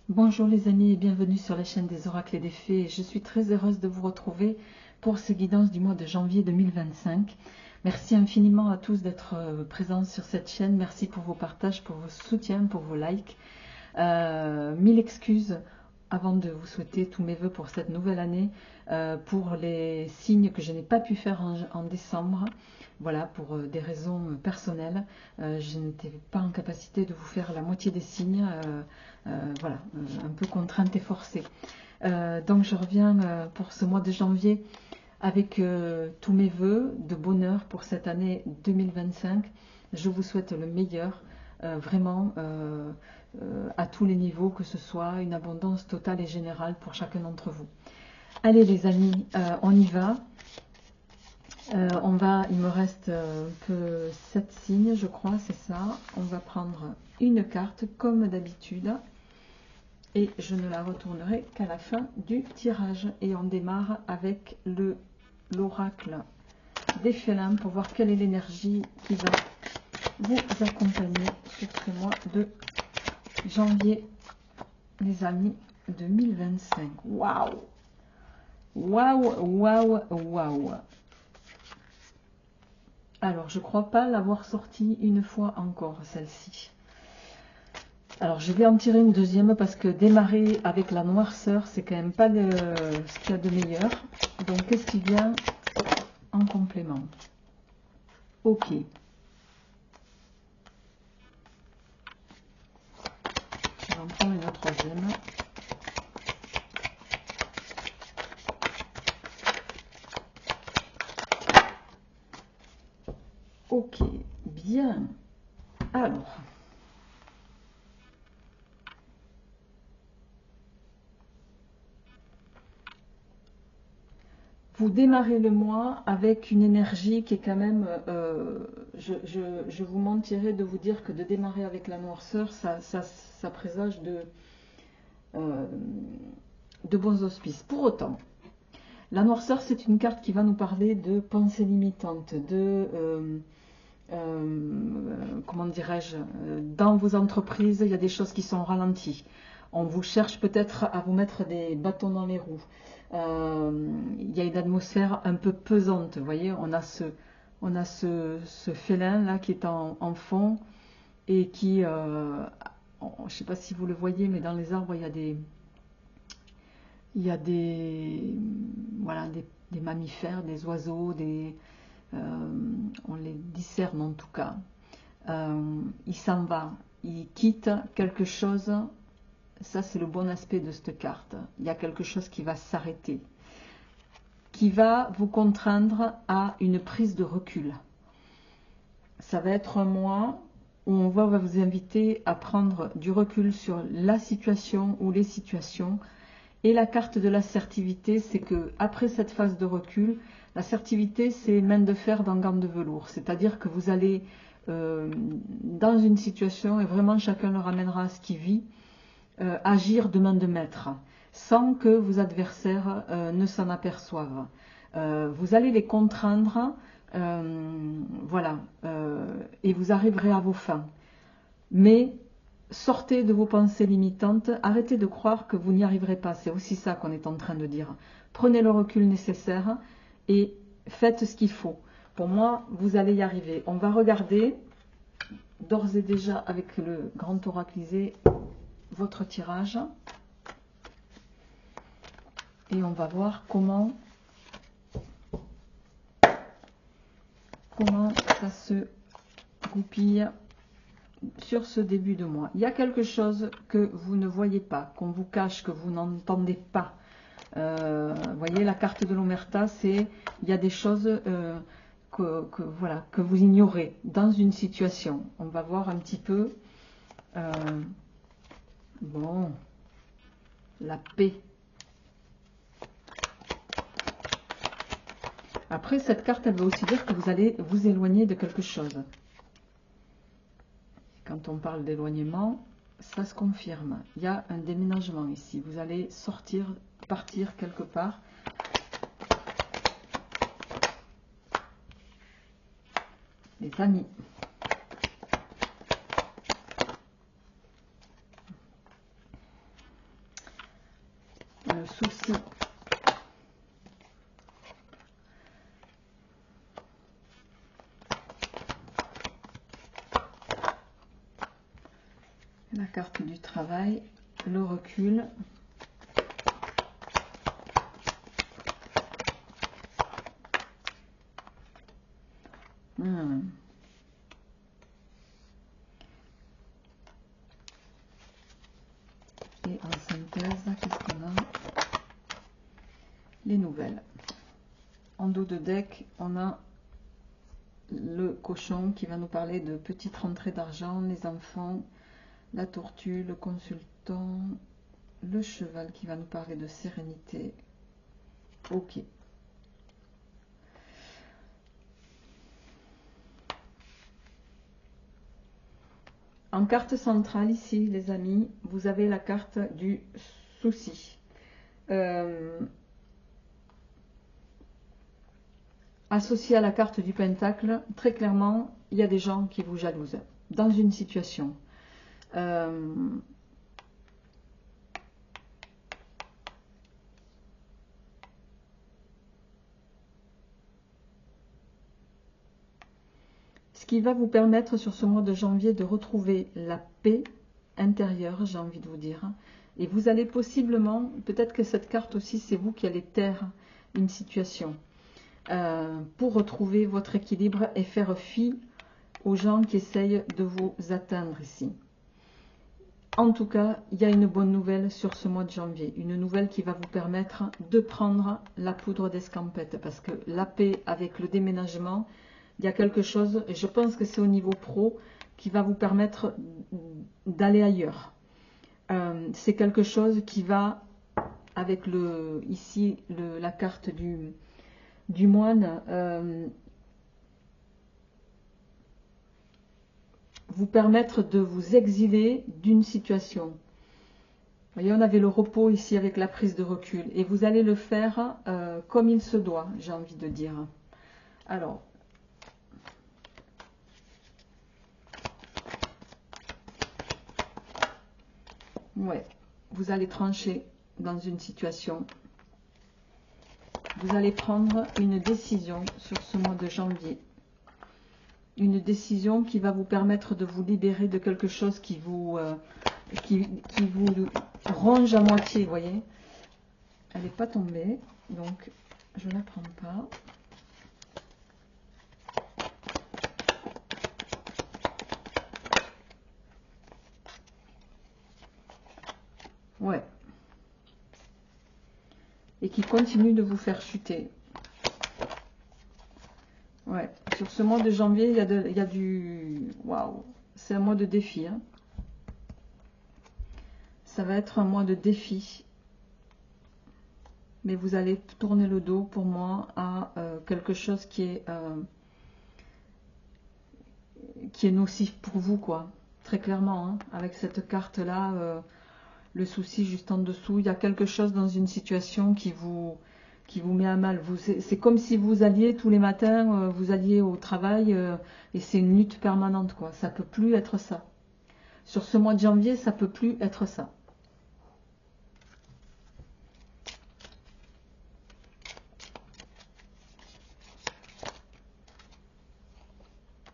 Bonjour les amis et bienvenue sur la chaîne des oracles et des fées. Je suis très heureuse de vous retrouver pour ces guidances du mois de janvier 2025. Merci infiniment à tous d'être présents sur cette chaîne. Merci pour vos partages, pour vos soutiens, pour vos likes. Mille excuses avant de vous souhaiter tous mes vœux pour cette nouvelle année, pour les signes que je n'ai pas pu faire en décembre. Voilà, pour des raisons personnelles, je n'étais pas en capacité de vous faire la moitié des signes, voilà, un peu contrainte et forcée. Donc je reviens pour ce mois de janvier avec tous mes vœux de bonheur pour cette année 2025. Je vous souhaite le meilleur, vraiment, à tous les niveaux, que ce soit une abondance totale et générale pour chacun d'entre vous. Allez les amis, on y va. Il me reste que 7 signes, je crois, c'est ça. On va prendre une carte comme d'habitude et je ne la retournerai qu'à la fin du tirage. Et on démarre avec l'oracle des félins pour voir quelle est l'énergie qui va vous accompagner sur ce mois de janvier, les amis, 2025. Waouh! Waouh, waouh, waouh! Alors, je ne crois pas l'avoir sortie une fois encore, celle-ci. Alors, je vais en tirer une deuxième parce que démarrer avec la noirceur, c'est quand même pas ce qu'il y a de meilleur. Donc, qu'est-ce qui vient en complément? Ok. Je vais en prendre une troisième. Ok, bien. Alors, vous démarrez le mois avec une énergie qui est quand même... je vous mentirais de vous dire que de démarrer avec la noirceur, ça présage de bons auspices. Pour autant, la noirceur, c'est une carte qui va nous parler de pensées limitantes, comment dirais-je, dans vos entreprises, il y a des choses qui sont ralenties. On vous cherche peut-être à vous mettre des bâtons dans les roues. Il y a une atmosphère un peu pesante. Vous voyez, on a ce félin là qui est en fond et qui, je ne sais pas si vous le voyez, mais dans les arbres, voilà, des mammifères, des oiseaux, on les discerne en tout cas. Il s'en va, il quitte quelque chose. Ça, c'est le bon aspect de cette carte. Il y a quelque chose qui va s'arrêter, qui va vous contraindre à une prise de recul. Ça va être un mois où on va vous inviter à prendre du recul sur la situation ou les situations. Et la carte de l'assertivité, c'est que après cette phase de recul, l'assertivité, c'est main de fer dans gants de velours. C'est-à-dire que vous allez dans une situation, et vraiment chacun le ramènera à ce qu'il vit, agir de main de maître, sans que vos adversaires ne s'en aperçoivent. Vous allez les contraindre, voilà, et vous arriverez à vos fins. Mais sortez de vos pensées limitantes, arrêtez de croire que vous n'y arriverez pas. C'est aussi ça qu'on est en train de dire. Prenez le recul nécessaire et faites ce qu'il faut. Pour moi, vous allez y arriver. On va regarder d'ores et déjà avec le grand oraclisé votre tirage. Et on va voir comment ça se goupille sur ce début de mois. Il y a quelque chose que vous ne voyez pas, qu'on vous cache, que vous n'entendez pas. Vous voyez, la carte de l'Omerta, c'est il y a des choses voilà, que vous ignorez dans une situation. On va voir un petit peu. Bon, la paix. Après, cette carte, elle veut aussi dire que vous allez vous éloigner de quelque chose. Quand on parle d'éloignement, ça se confirme. Il y a un déménagement ici. Vous allez sortir, partir quelque part. Les amis. soucis. La carte du travail, le recul. Et en synthèse, qu'est-ce qu'on a? Les nouvelles. En dos de deck, on a le cochon qui va nous parler de petites rentrées d'argent, les enfants, la tortue, le consultant, le cheval qui va nous parler de sérénité. Ok. En carte centrale ici, les amis, vous avez la carte du souci. Associé à la carte du pentacle, très clairement, il y a des gens qui vous jalousent dans une situation. Ce qui va vous permettre sur ce mois de janvier de retrouver la paix intérieure, j'ai envie de vous dire. Et vous allez possiblement, peut-être que cette carte aussi, c'est vous qui allez taire une situation pour retrouver votre équilibre et faire fi aux gens qui essayent de vous atteindre ici. En tout cas, il y a une bonne nouvelle sur ce mois de janvier. Une nouvelle qui va vous permettre de prendre la poudre d'escampette. Parce que la paix avec le déménagement, il y a quelque chose, et je pense que c'est au niveau pro, qui va vous permettre d'aller ailleurs. C'est quelque chose qui va, avec ici la carte du moine, vous permettre de vous exiler d'une situation. Vous voyez, on avait le repos ici avec la prise de recul. Et vous allez le faire comme il se doit, j'ai envie de dire. Alors, ouais, vous allez trancher dans une situation. Vous allez prendre une décision sur ce mois de janvier. Une décision qui va vous permettre de vous libérer de quelque chose qui vous ronge à moitié, vous voyez. Elle n'est pas tombée, donc je ne la prends pas. Ouais. Et qui continue de vous faire chuter. Ouais. Sur ce mois de janvier, il y a du... Waouh. C'est un mois de défi. Hein. Ça va être un mois de défi. Mais vous allez tourner le dos, pour moi, à quelque chose qui est nocif pour vous, quoi. Très clairement, hein. Avec cette carte-là... le souci juste en dessous, il y a quelque chose dans une situation qui vous met à mal. C'est comme si vous alliez tous les matins, vous alliez au travail et c'est une lutte permanente, quoi. Ça peut plus être ça. Sur ce mois de janvier, ça peut plus être ça.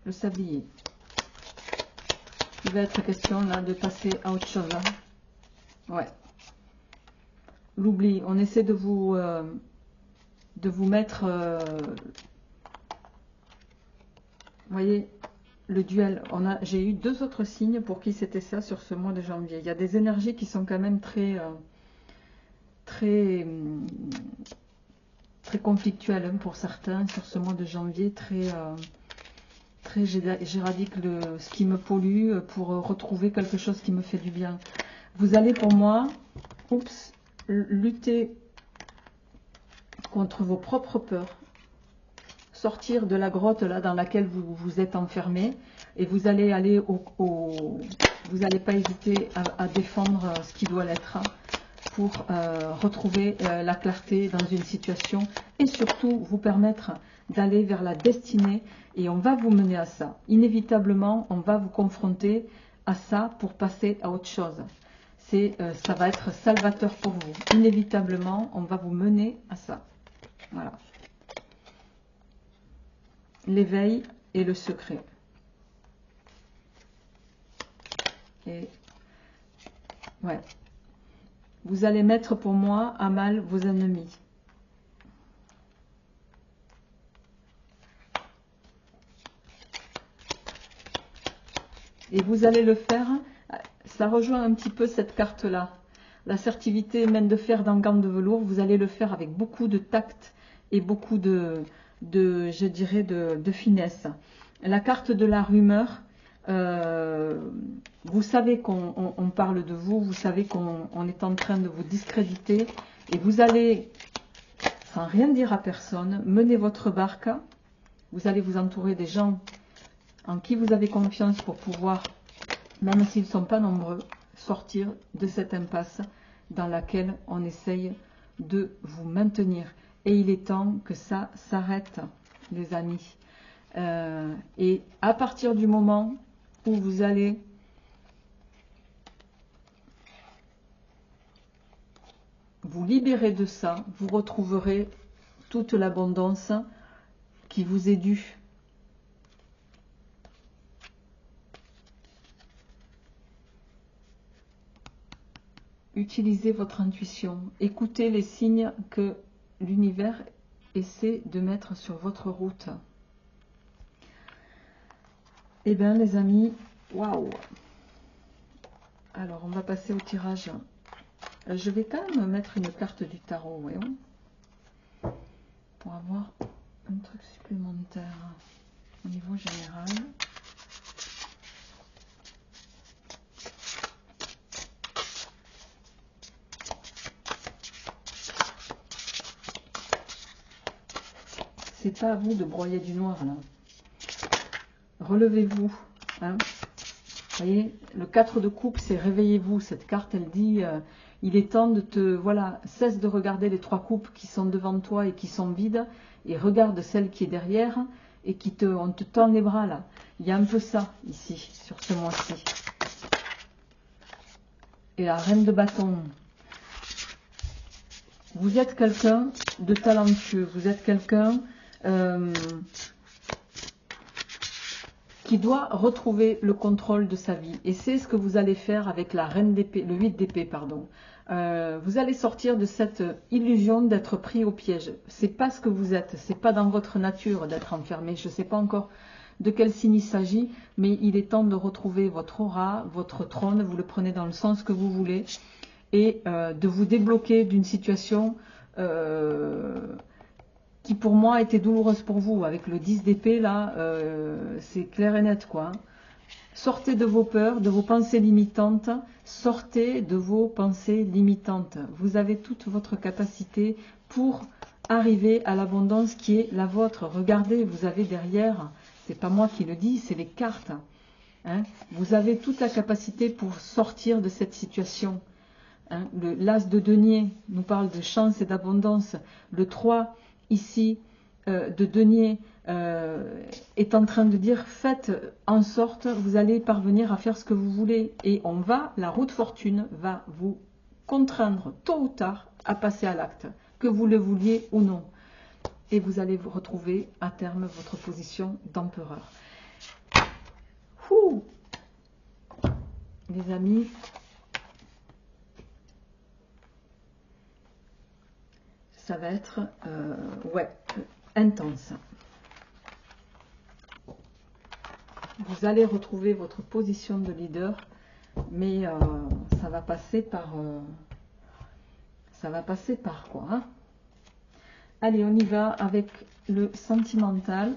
Le sablier. Il va être question là de passer à autre chose. Hein. Ouais. L'oubli. On essaie de vous mettre... vous voyez, le duel. J'ai eu 2 autres signes pour qui c'était ça sur ce mois de janvier. Il y a des énergies qui sont quand même très conflictuelles hein, pour certains sur ce mois de janvier. J'éradique ce qui me pollue pour retrouver quelque chose qui me fait du bien. Vous allez pour moi, lutter contre vos propres peurs, sortir de la grotte là dans laquelle vous vous êtes enfermé et vous allez aller vous n'allez pas hésiter à défendre ce qui doit l'être pour retrouver la clarté dans une situation et surtout vous permettre d'aller vers la destinée et on va vous mener à ça. Inévitablement, on va vous confronter à ça pour passer à autre chose. ça va être salvateur pour vous. Inévitablement, on va vous mener à ça. Voilà. L'éveil et le secret. Et ouais. Vous allez mettre pour moi à mal vos ennemis. Et vous allez le faire, ça rejoint un petit peu cette carte-là. L'assertivité, main de fer dans gants de velours, vous allez le faire avec beaucoup de tact et beaucoup je dirais, de finesse. La carte de la rumeur, vous savez qu'on parle de vous, vous savez qu'on est en train de vous discréditer, et vous allez, sans rien dire à personne, mener votre barque. Vous allez vous entourer des gens en qui vous avez confiance pour pouvoir, même s'ils ne sont pas nombreux, sortir de cette impasse dans laquelle on essaye de vous maintenir. Et il est temps que ça s'arrête, les amis. Et à partir du moment où vous allez vous libérer de ça, vous retrouverez toute l'abondance qui vous est due. Utilisez votre intuition, écoutez les signes que l'univers essaie de mettre sur votre route. Eh bien les amis, waouh! Alors on va passer au tirage. Je vais quand même mettre une carte du tarot, voyons, pour avoir un truc supplémentaire au niveau général. C'est pas à vous de broyer du noir là. Relevez-vous. Hein. Vous voyez, le 4 de coupe, c'est réveillez-vous. Cette carte, elle dit, il est temps de te... Voilà, cesse de regarder les 3 coupes qui sont devant toi et qui sont vides, et regarde celle qui est derrière, et on te tend les bras là. Il y a un peu ça, ici, sur ce mois-ci. Et la reine de bâton. Vous êtes quelqu'un de talentueux, vous êtes quelqu'un... qui doit retrouver le contrôle de sa vie. Et c'est ce que vous allez faire avec la reine d'épée, le 8 d'épée, pardon. Vous allez sortir de cette illusion d'être pris au piège. C'est pas ce que vous êtes, c'est pas dans votre nature d'être enfermé. Je ne sais pas encore de quel signe il s'agit, mais il est temps de retrouver votre aura, votre trône, vous le prenez dans le sens que vous voulez, et de vous débloquer d'une situation... qui pour moi était douloureuse pour vous. Avec le 10 d'épée, là, c'est clair et net, quoi. Sortez de vos peurs, de vos pensées limitantes. Sortez de vos pensées limitantes. Vous avez toute votre capacité pour arriver à l'abondance qui est la vôtre. Regardez, vous avez derrière, c'est pas moi qui le dis, c'est les cartes. Hein. Vous avez toute la capacité pour sortir de cette situation. Hein. L'as de denier nous parle de chance et d'abondance. Le 3... ici, de denier, est en train de dire, faites en sorte, vous allez parvenir à faire ce que vous voulez. Et la route fortune va vous contraindre, tôt ou tard, à passer à l'acte, que vous le vouliez ou non. Et vous allez vous retrouver à terme votre position d'empereur. Les amis, ça va être intense. Vous allez retrouver votre position de leader, mais ça va passer par quoi, hein. Allez, on y va avec le sentimental.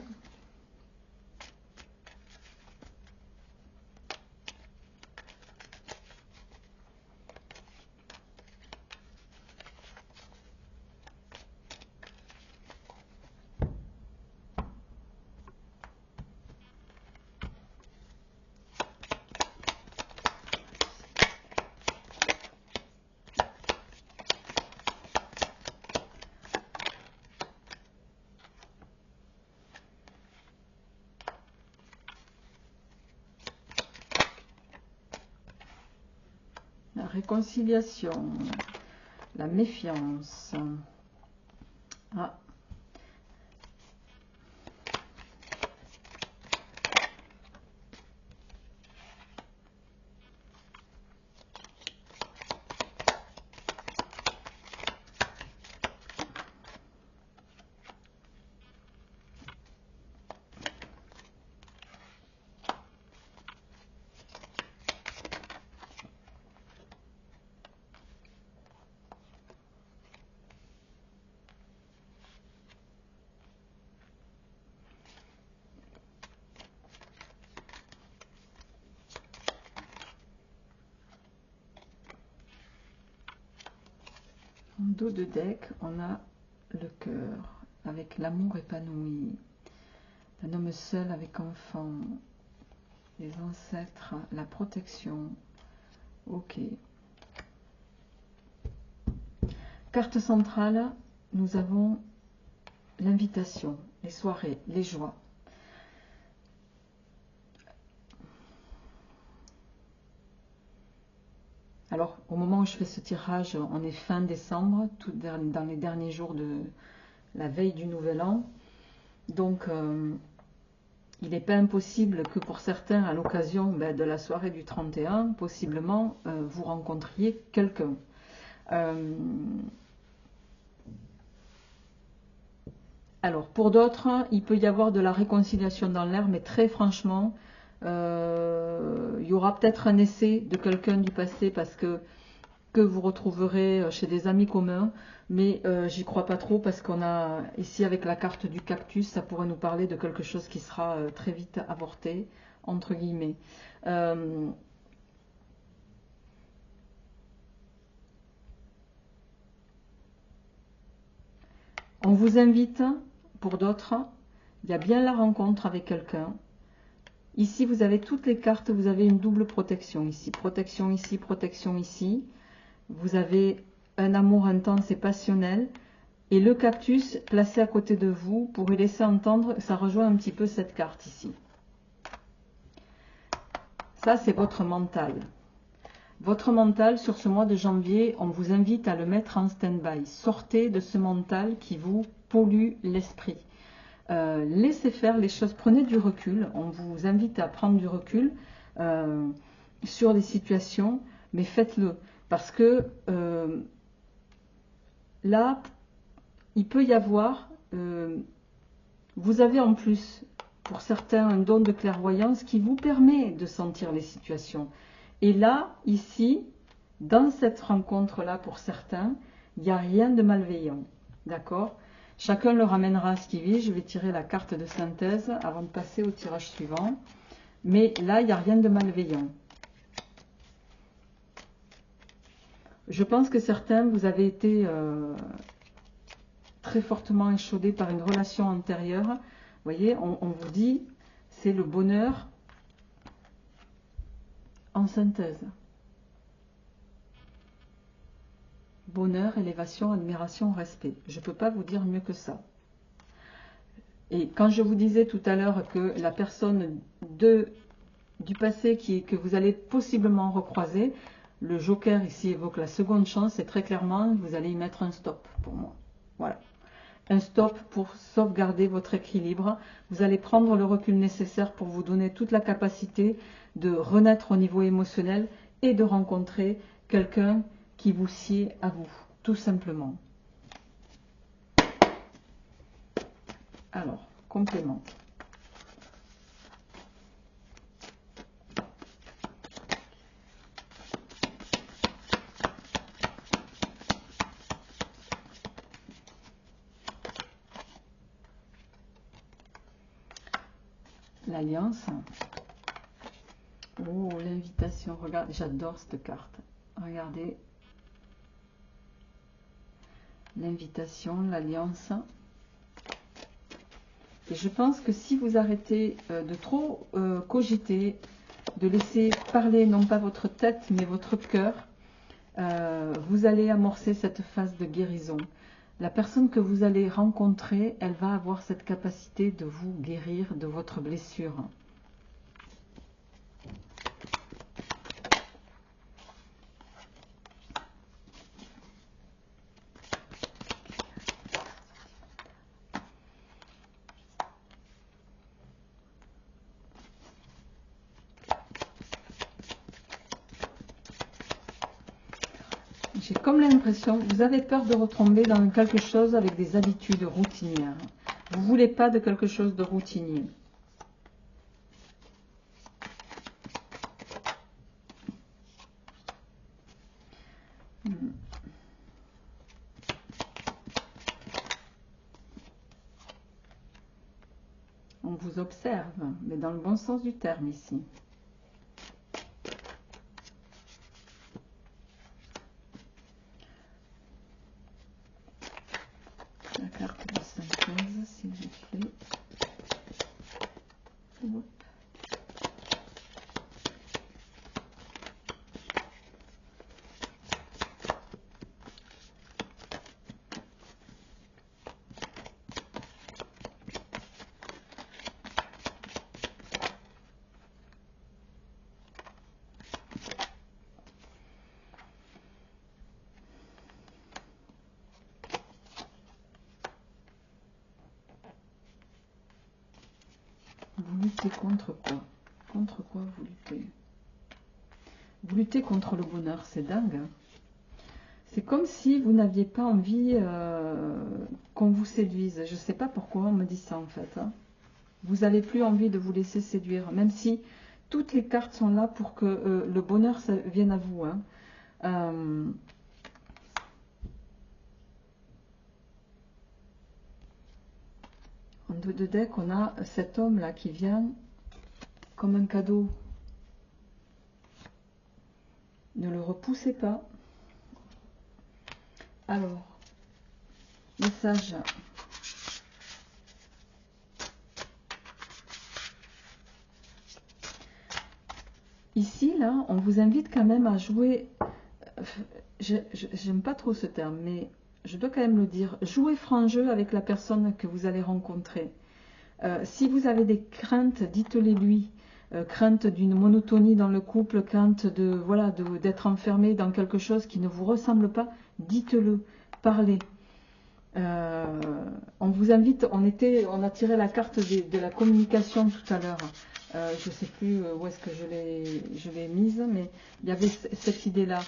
réconciliation, la méfiance. Ah. En dos de deck, on a le cœur, avec l'amour épanoui, un homme seul avec enfant, les ancêtres, la protection. Ok. Carte centrale, nous avons l'invitation, les soirées, les joies. Alors, au moment où je fais ce tirage, on est fin décembre, dans les derniers jours de la veille du Nouvel An. Donc, il n'est pas impossible que pour certains, à l'occasion de la soirée du 31, possiblement, vous rencontriez quelqu'un. Alors, pour d'autres, il peut y avoir de la réconciliation dans l'air, mais très franchement, il y aura peut-être un essai de quelqu'un du passé parce que vous retrouverez chez des amis communs, mais j'y crois pas trop parce qu'on a ici avec la carte du cactus, ça pourrait nous parler de quelque chose qui sera très vite avorté, entre guillemets. On vous invite, pour d'autres, il y a bien la rencontre avec quelqu'un. Ici, vous avez toutes les cartes, vous avez une double protection ici. Protection ici, protection ici. Vous avez un amour intense et passionnel. Et le cactus placé à côté de vous, pour y laisser entendre, ça rejoint un petit peu cette carte ici. Ça, c'est votre mental. Votre mental, sur ce mois de janvier, on vous invite à le mettre en stand-by. Sortez de ce mental qui vous pollue l'esprit. Laissez faire les choses, prenez du recul. On vous invite à prendre du recul sur les situations, mais faites-le. Parce que là, il peut y avoir, vous avez en plus, pour certains, un don de clairvoyance qui vous permet de sentir les situations. Et là, ici, dans cette rencontre-là, pour certains, il n'y a rien de malveillant. D'accord ? Chacun le ramènera à ce qu'il vit. Je vais tirer la carte de synthèse avant de passer au tirage suivant. Mais là, il n'y a rien de malveillant. Je pense que certains, vous avez été très fortement échaudés par une relation antérieure. Vous voyez, on vous dit, c'est le bonheur en synthèse. Bonheur, élévation, admiration, respect. Je ne peux pas vous dire mieux que ça. Et quand je vous disais tout à l'heure que la personne du passé que vous allez possiblement recroiser, le joker ici évoque la seconde chance et très clairement, vous allez y mettre un stop pour moi. Voilà. Un stop pour sauvegarder votre équilibre. Vous allez prendre le recul nécessaire pour vous donner toute la capacité de renaître au niveau émotionnel et de rencontrer quelqu'un qui vous sied à vous, tout simplement. Alors, complément. L'alliance. Oh, l'invitation. Regarde, j'adore cette carte. Regardez. L'invitation, l'alliance. Et je pense que si vous arrêtez de trop cogiter, de laisser parler non pas votre tête mais votre cœur, vous allez amorcer cette phase de guérison. La personne que vous allez rencontrer, elle va avoir cette capacité de vous guérir de votre blessure. J'ai comme l'impression, vous avez peur de retomber dans quelque chose avec des habitudes routinières. Vous ne voulez pas de quelque chose de routinier. On vous observe, mais dans le bon sens du terme ici. La carte de synthèse, s'il vous plaît. Hop. Vous luttez contre quoi? Contre quoi vous luttez? Vous luttez contre le bonheur, c'est dingue. C'est comme si vous n'aviez pas envie qu'on vous séduise. Je ne sais pas pourquoi on me dit ça en fait. Hein. Vous n'avez plus envie de vous laisser séduire, même si toutes les cartes sont là pour que le bonheur ça vienne à vous. Hein. En dos de deck, on a cet homme-là qui vient comme un cadeau. Ne le repoussez pas. Alors, message. Ici, là, on vous invite quand même à jouer, j'aime pas trop ce terme, mais je dois quand même le dire, jouez franc jeu avec la personne que vous allez rencontrer. Si vous avez des craintes, dites-les lui. Crainte d'une monotonie dans le couple, crainte de voilà d'être enfermé dans quelque chose qui ne vous ressemble pas, dites-le, parlez. On vous invite, on a tiré la carte de la communication tout à l'heure. Je ne sais plus où est-ce que je l'ai mise, mais il y avait cette idée-là.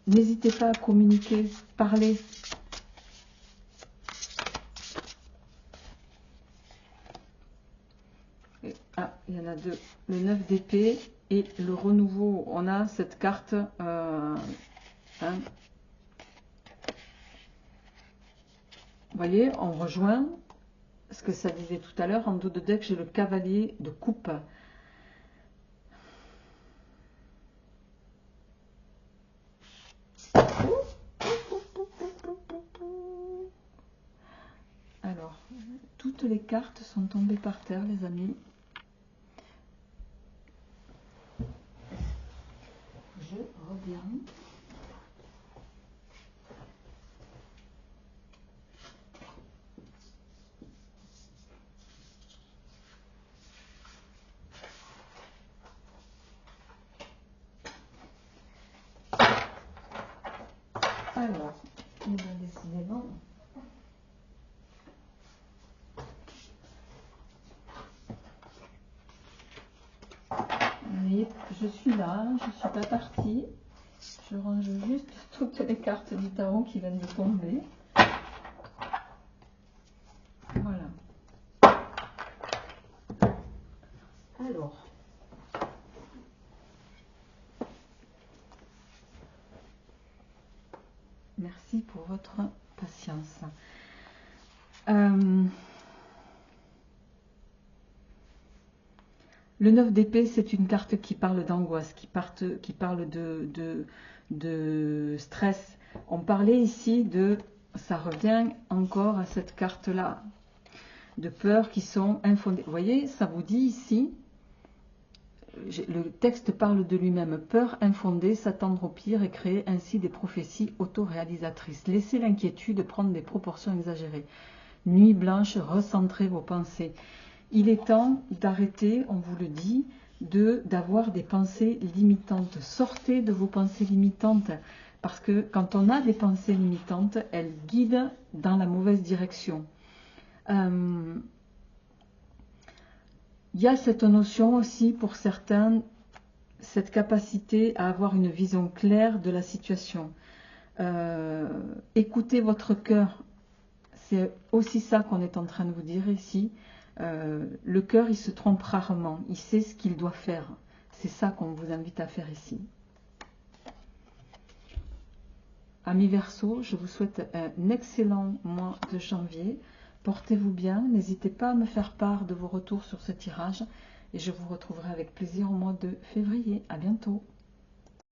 N'hésitez pas à communiquer, parler. Ah, il y en a deux. Le 9 d'épée et le renouveau. On a cette carte. Hein. Vous voyez, on rejoint ce que ça disait tout à l'heure. En dos de deck, j'ai le cavalier de coupe. Alors, toutes les cartes sont tombées par terre, les amis. Je reviens. Alors, décidément. Mais je suis là, je ne suis pas partie. Je range juste toutes les cartes du tarot qui viennent de tomber. Voilà. Alors. Merci pour votre patience. Le 9 d'épée, c'est une carte qui parle d'angoisse, qui parle de stress. On parlait ici de, ça revient encore à cette carte-là, de peurs qui sont infondées. Vous voyez, ça vous dit ici, le texte parle de lui-même, peur infondée, s'attendre au pire et créer ainsi des prophéties autoréalisatrices. Laissez l'inquiétude prendre des proportions exagérées. Nuit blanche, recentrez vos pensées. Il est temps d'arrêter, on vous le dit, d'avoir des pensées limitantes. Sortez de vos pensées limitantes, parce que quand on a des pensées limitantes, elles guident dans la mauvaise direction. Il y a cette notion aussi pour certains, cette capacité à avoir une vision claire de la situation. Écoutez votre cœur, c'est aussi ça qu'on est en train de vous dire ici. Le cœur, il se trompe rarement, il sait ce qu'il doit faire. C'est ça qu'on vous invite à faire ici. Amis Verseau, je vous souhaite un excellent mois de janvier. Portez-vous bien, n'hésitez pas à me faire part de vos retours sur ce tirage et je vous retrouverai avec plaisir au mois de février. À bientôt.